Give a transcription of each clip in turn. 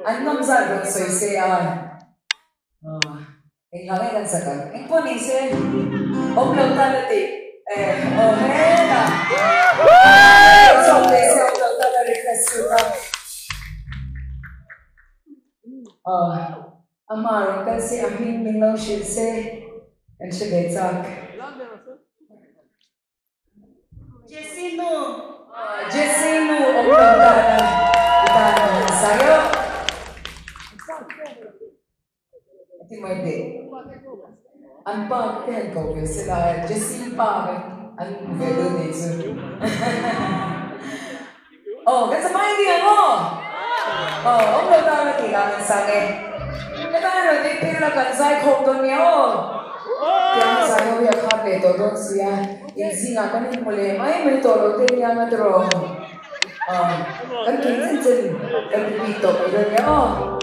anh ngâm ra được sôi xe ai anh lắng nghe đang sợ cả anh có đi xe ông lâu ta là tị hết à xong để xe ông lâu ta là request Amar kan si ahin min lo shil se kan she betak Jesinu ông lâu ta là sayo thì mai để anh ba cái anh cầu về sẽ là Jessie ba anh về đơn này chứ cái sao mai đi ông lâu ta là thì là sang nghe cái ta rồi đi tìm là cần sai khổng tuần nhau tiếng sai nó việc khác để tổ chức gì những gì ngã cái này một lẽ mấy mấy tổ đầu tiên nhau mà rồi cái kính chân cái bị tổ rồi nhau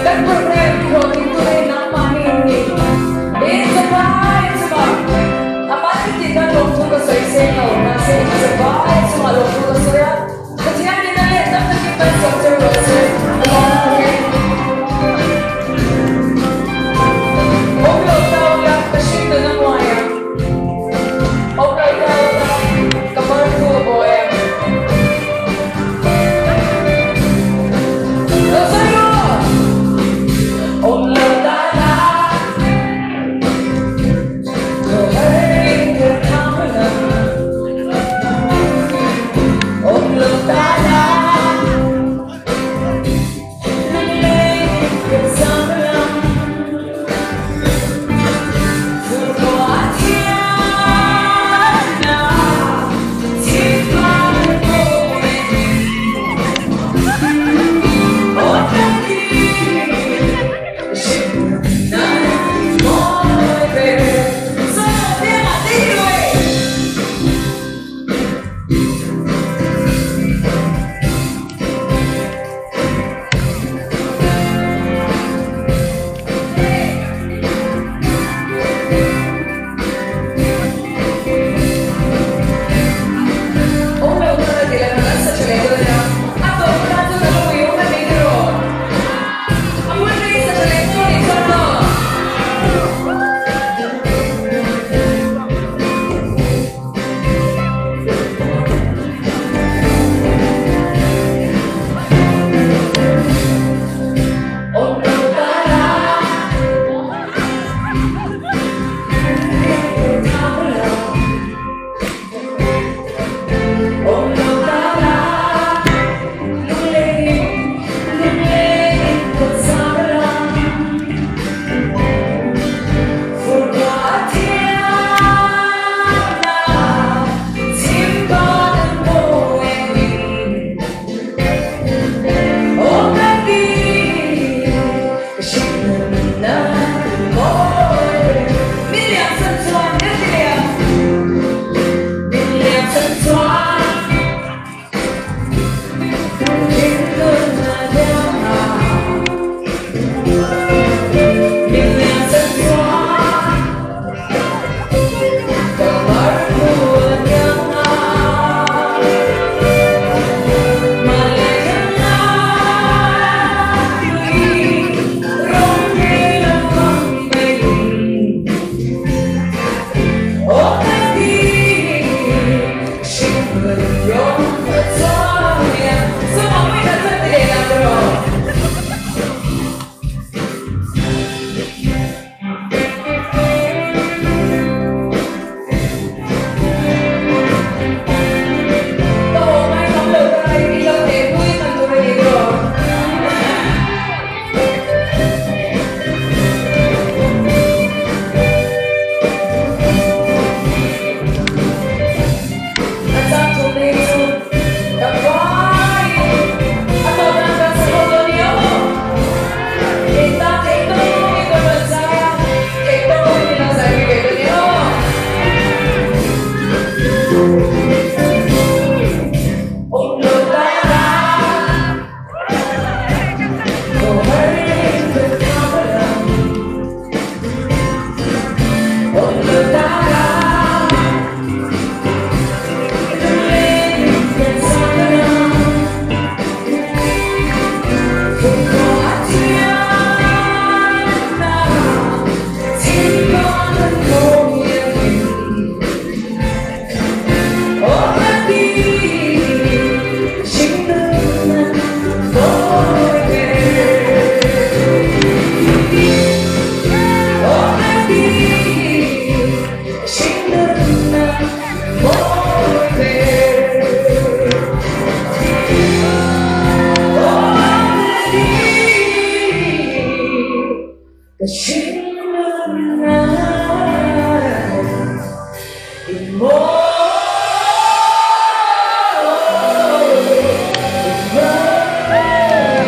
That program ko ito ay napanin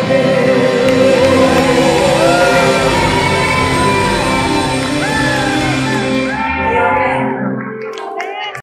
Hey